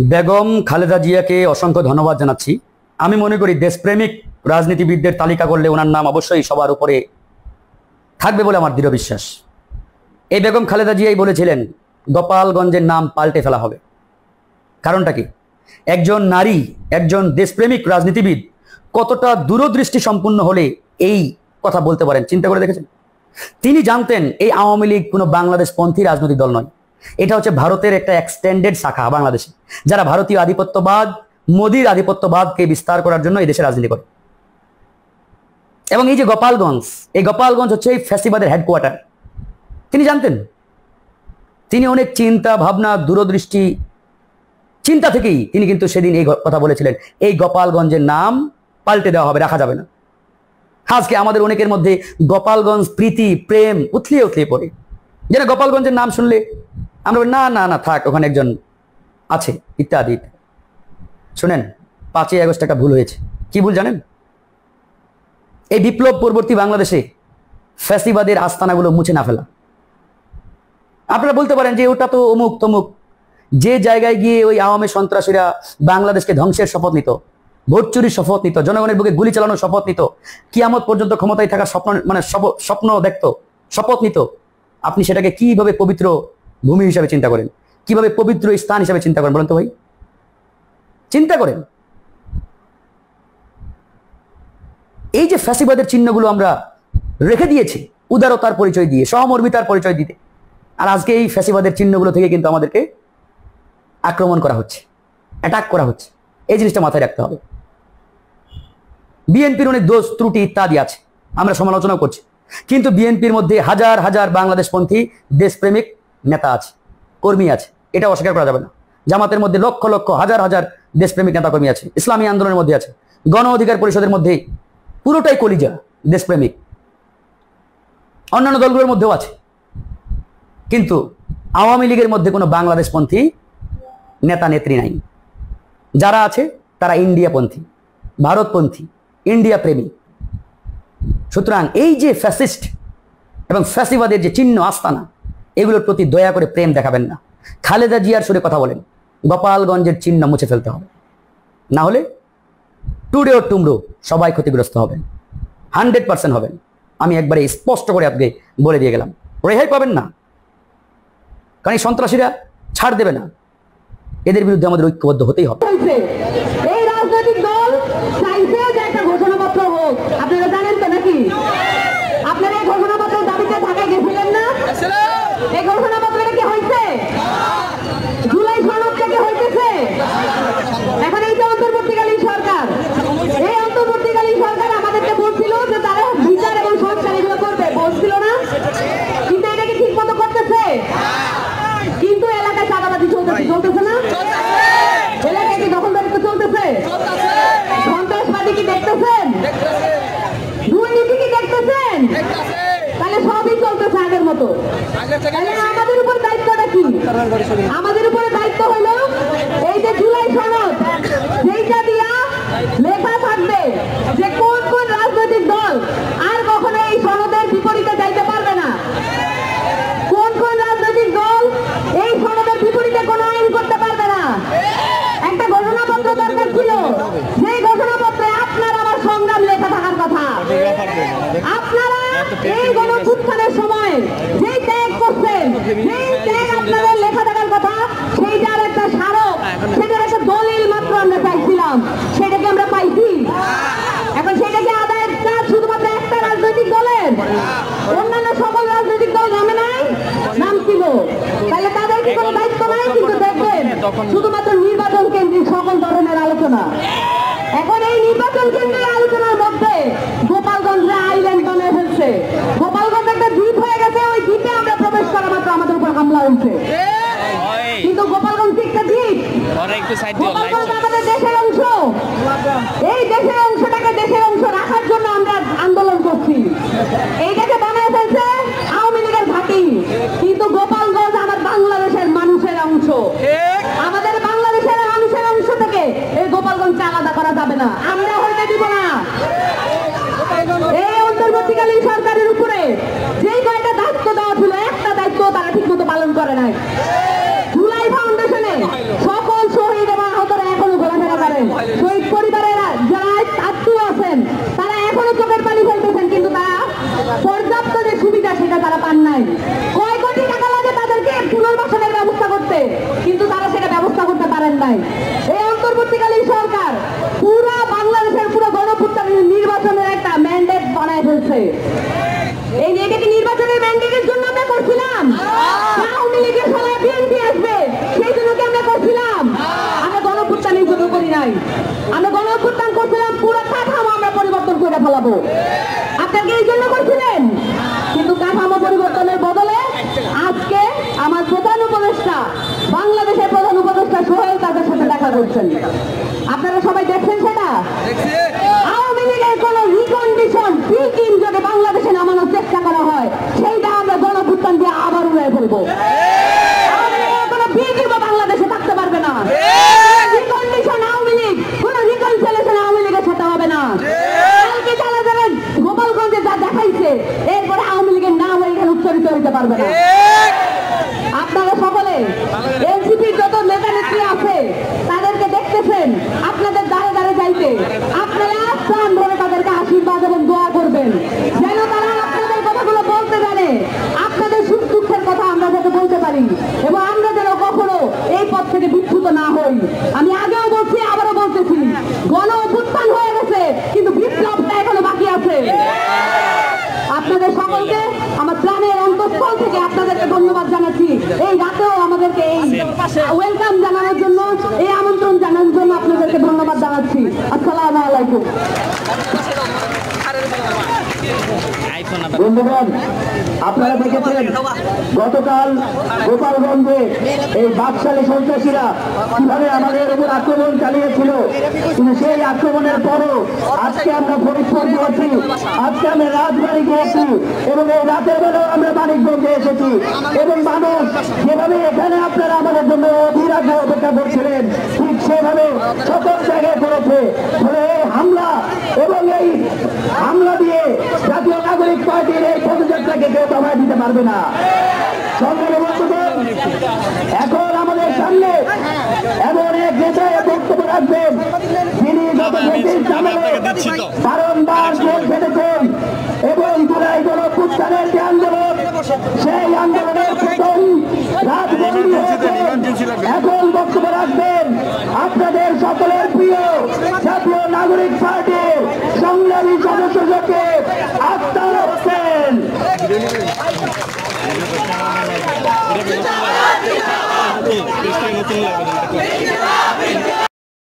বেগম খালেদা জিয়াকে অসংখ্য ধন্যবাদ জানাচ্ছি। আমি মনে করি দেশপ্রেমিক রাজনীতিবিদদের তালিকা করলে ওনার নাম অবশ্যই সবার উপরে থাকবে বলে আমার দৃঢ় বিশ্বাস। এই বেগম খালেদা জিয়াই বলেছিলেন গোপালগঞ্জের নাম পাল্টে ফেলা হবে। কারণটা কি? একজন নারী, একজন দেশপ্রেমিক রাজনীতিবিদ কতটা দূরদৃষ্টি সম্পন্ন হলে এই কথা বলতে পারেন চিন্তা করে দেখেছেন? তিনি জানতেন এই আওয়ামী লীগ কোনো বাংলাদেশপন্থী রাজনৈতিক দল নয়, এটা হচ্ছে ভারতের একটা এক্সটেন্ডেড শাখা বাংলাদেশে, যারা ভারতীয় আধিপত্যবাদ, মোদীর আধিপত্যবাদকে বিস্তার করার জন্য এই দেশে রাজনীতি করে। এবং এই যে গোপালগঞ্জ, এই গোপালগঞ্জ হচ্ছে এই ফ্যাসিবাদের হেডকোয়ার্টার। তিনি জানতেন। তিনি অনেক চিন্তা ভাবনা, দূরদৃষ্টি চিন্তা থেকেই তিনি কিন্তু সেদিন এই কথা বলেছিলেন, এই গোপালগঞ্জের নাম পাল্টে দেওয়া হবে, রাখা যাবে না। আজকে আমাদের অনেকের মধ্যে গোপালগঞ্জ প্রীতি, প্রেম উথলিয়ে উথলিয়ে পড়ে, যেন গোপালগঞ্জের নাম শুনলে আমরা না না না থাক, ওখানে একজন আছে ইত্যাদি। শুনেন, 5ই আগস্ট একটা ভুল হয়েছে। কি ভুল জানেন? এই বিপ্লব পরবর্তী বাংলাদেশে ফ্যাসিবাদের আস্তানাগুলো মুছে না ফেলা। আপনারা বলতে পারেন যে ওটা তো অমুক তমুক, যে জায়গায় গিয়ে ওই আওয়ামী সন্ত্রাসীরা বাংলাদেশকে ধ্বংসের শপথ নিত, ভোট চুরির শপথ নিত, জনগণের বুকে গুলি চালানোর শপথ নিত, কিয়ামত পর্যন্ত ক্ষমতায় থাকার স্বপ্ন দেখত, শপথ নিত, আপনি সেটাকে কিভাবে পবিত্র ভূমি হিসাবে চিন্তা করেন, কিভাবে পবিত্র স্থান হিসাবে চিন্তা করেন বলেন তো ভাই? চিন্তা করেন। এই যে ফ্যাসিবাদের চিহ্নগুলো আমরা রেখে দিয়েছি উদারতার পরিচয় দিয়ে, সহমর্মিতার পরিচয় দিতে, আর আজকে এই ফ্যাসিবাদের চিহ্নগুলো থেকে কিন্তু আমাদেরকে আক্রমণ করা হচ্ছে, অ্যাটাক করা হচ্ছে। এই জিনিসটা মাথায় রাখতে হবে। বিএনপির অনেক দোষ ত্রুটি ইত্যাদি আছে, আমরা সমালোচনা করছি, কিন্তু বিএনপির মধ্যে হাজার হাজার বাংলাদেশপন্থী দেশপ্রেমিক নেতা আছে, কর্মী আছে, এটা অস্বীকার করা যাবে না। জামাতের মধ্যে লক্ষ লক্ষ হাজার হাজার দেশপ্রেমিক নেতা কর্মী আছে, ইসলামী আন্দোলনের মধ্যে আছে, গণ অধিকার পরিষদের মধ্যে পুরোটাই কলিজা দেশপ্রেমিক, অন্যান্য দলগুলোর মধ্যেও আছে। কিন্তু আওয়ামী লীগের মধ্যে কোনো বাংলাদেশপন্থী নেতা নেত্রী নাই। যারা আছে তারা ইন্ডিয়াপন্থী, ভারতপন্থী, ইন্ডিয়া প্রেমী। সুতরাং এই যে ফ্যাসিস্ট এবং ফ্যাসিবাদের যে চিহ্ন আস্তানা, এগুলোর প্রতি দয়া করে প্রেম দেখাবেন না। খালেদা জিয়ার সুরে কথা বলেন, গোপালগঞ্জের চিহ্ন মুছে ফেলতে হবে, না হলে টুডে ও টুমরো সবাই ক্ষতিগ্রস্ত হবেন, 100% হবেন। আমি একবারে স্পষ্ট করে আজকে বলে দিয়ে গেলাম, রেহাই পাবেন না, কারণ এই সন্ত্রাসীরা ছাড় দেবে না। এদের বিরুদ্ধে আমাদের ঐক্যবদ্ধ হতেই হবে। এই রাজনৈতিক দল চাইছে যে একটা ঘোষণাপত্র হোক, আপনারা জানেন তো নাকি? আপনারা এই ঘোষণাপত্রের দাবিতে ঢাকায় গেছিলেন না? এই ঘোষণাপত্রটা কি হয়েছে? জুলাই সনদ থেকে হইতেছে। এখন এই যে অন্তর্বর্তীকালীন সরকার, এই অন্তর্বর্তীকালীন সরকার আমাদেরকে বলছিল যে তারা বিচার এবং সংস্কার এগুলো করবে, বলছিল না? কিন্তু এটা কি ঠিক মতো করতেছে? কিন্তু এলাকায় চাঁদাবাজি চলতেছে না? এলাকায় কি দখলদারিত্ব চলতেছে? সন্ত্রাসবাদী কি দেখতেছেন? দুর্নীতি কি দেখতেছেন? তাহলে সবই চলতেছে আগের মতো। তাহলে আমাদের উপর দায়িত্বটা কি? আমাদের উপরে দায়িত্ব হলো এই যে জুলাই সনদ, সেইটা দিয়া লেখা থাকবে যে কোন কোন রাজনৈতিক দল আর কখনো এই সনদের বিপরীতে যাইতে পারবে না, কোন কোন রাজনৈতিক দল এই সনদের বিপরীতে কোনো আইন করতে পারবে না। একটা ঘোষণাপত্র দরকার ছিল, সেই ঘোষণাপত্রে আপনার আমার সংগ্রাম লেখা থাকার কথা। আপনারা এই গণঅভ্যুত্থানের সময় যেই ত্যাগ করছেন, সেই ত্যাগ আপনাদের লেখা থাকার কথা, সেইটার একটা স্মারক, সেটার একটা দলিল মাত্র আমরা চাইছিলাম, সেটাকে আমরা পাইছি। এখন সেটাকে আদায়ের কাজ শুধুমাত্র একটা রাজনৈতিক দলের, অন্যান্য সকল রাজনৈতিক দল নামে নাই, নাম ছিল, তাহলে তাদের কি কোনো দায়িত্ব নাই? কিন্তু দেখবেন শুধুমাত্র নির্বাচন কেন্দ্রিক সকল ধরনের আলোচনা। এখন এই নির্বাচন কেন্দ্রিক আলোচনার মধ্যে গোপালগঞ্জে আইল্যান্ড বানিয়ে ফেলছে। গোপালগঞ্জ একটা দ্বীপ হয়ে গেছে, ওই দ্বীপে আমরা প্রবেশ করা মাত্র আমাদের উপর হামলা হয়েছে। কিন্তু গোপালগঞ্জ একটা দ্বীপ, গোপালগঞ্জ আমাদের দেশের অংশ। এই দেশের অংশটাকে দেশের অংশ রাখার জন্য আমরা আন্দোলন করছি। এইটাকে বানিয়ে ফেলছে আওয়ামী লীগের ঘাঁটি, কিন্তু গোপালগঞ্জ আমার বাংলাদেশের মানুষের অংশ। আমাদের বাংলাদেশের মানুষের অংশ থেকে এই গোপালগঞ্জকে আলাদা করা যাবে না, আমরা হইতে দিব না। এই অন্তর্বর্তীকালীন সরকারের উপরে যেই কয়টা দায়িত্ব দেওয়া ছিল, একটা দায়িত্ব তারা ঠিক মতো পালন করে নাই। জুলাই ফাউন্ডেশনে সকল শহীদ নাই। এই অন্তর্বর্তীকালীন সরকার পুরা বাংলাদেশের পুরো গণঅভ্যুত্থান নির্বাচনের একটা ম্যান্ডেট বানায় ফেলছে। এটা কি নির্বাচনের ম্যান্ডেটের জন্য আমরা করছিলাম? আওয়ামী লীগের সবাই বিএনপি আসবে সেই জন্য কি আমরা করছিলাম? আমরা গণঅভ্যুত্থানের জন্য করি নাই। আমরা গণঅভ্যুত্থান করছিলাম পুরো কাঠামো আমরা পরিবর্তন করে ফেলাবো। আপনারা কি এই জন্য করছিলেন? কিন্তু কাঠামো পরিবর্তনের বদলে আজকে আমার প্রধান উপদেষ্টা, বাংলাদেশের প্রধান উপদেষ্টা সোহেল তাদের সাথে দেখা করছেন। আপনারা সবাই দেখছেন সেটা? আওয়ামী লীগের কোন রিকন্ডিশন প্রিকিম যদি বাংলাদেশে নামানোর চেষ্টা করা হয় সেইটা আমরা গণঅভ্যুত্থান দিয়ে আবার উড়াই ফেলবো। আওয়ামী লীগের কোনো প্রিকিমও বাংলাদেশে থাকতে পারবে না। রিকন্ডিশন আওয়ামী লীগ, কোন রিকনসিলিয়েশন আওয়ামী লীগের সাথে হবে না। কালকে যারা যারা গোপালগঞ্জে যা দেখাইছে এরপরে আওয়ামী লীগের নাম এখানে উচ্চারিত হইতে পারবে না। আপনারা সকলে এনসিপির যত নেতা নেত্রী আছে তাদেরকে দেখতেছেন আপনাদের দ্বারে দ্বারে যাইতে, আপনারা প্রাণ ধরে তাদেরকে আশীর্বাদ এবং দোয়া করবেন যেন তারা আপনাদের কথাগুলো বলতে জানে, আপনাদের সুখ দুঃখের কথা আমরা যাতে বলতে পারি এবং আমরা যেন কখনো এই পথ থেকে বিচ্যুত না হই। আমি আগেও বলছি, আবারও বলতেছি, গণ অভ্যুত্থান হয়ে গেছে কিন্তু বিপ্লবটা এখনো বাকি আছে। আপনাদের সকলকে আমার প্রাণের অন্তঃস্থল থেকে আপনাদেরকে ধন্যবাদ জানাচ্ছি। এই রাতেও আমাদেরকে এই ওয়েলকাম জানানোর জন্য, এই আমন্ত্রণ জানানোর জন্য আপনাদেরকে ধন্যবাদ জানাচ্ছি। আসসালামু আলাইকুম। বন্ধুগণ, আপনারা দেখেছেন গতকাল গোপালগঞ্জে এই বাকশালী সন্ত্রাসীরা কিভাবে আমাদের উপর আক্রমণ চালিয়েছিল, কিন্তু সেই আক্রমণের পরও আজকে আমরা ফরিদপুর গিয়েছি, আজকে আমরা রাজবাড়ী গিয়েছি এবং এই রাতের বেলাও আমরা মানিকগঞ্জে এসেছি এবং মানুষ যেভাবে এখানে আপনারা আমাদের জন্য অধীর আগ্রহে অপেক্ষা করছিলেন ঠিক সেভাবে সকল জায়গায় করেছে। ফলে এই হামলা এবং এই হামলা দিয়ে জাতীয় নাগরিক পার্টির এই পদযাত্রাকে কেউ দমায় দিতে পারবে না। সংগ্রামী বন্ধুগণ, এখন আমাদের সামনে এমন এক নেতা বক্তব্য রাখবেন যিনি গত 25 সালে বারংবার জেল খেটেছেন এবং জুলাই গণঅভ্যুত্থানের যে আন্দোলন, সেই আন্দোলনের প্রথম রাজবন্দী হয়েছেন। এখন বক্তব্য রাখবেন আপনাদের সকলের প্রিয় জাতীয় নাগরিক পার্টির সংগ্রামী সদস্য সচিব আক্তার হোসেন।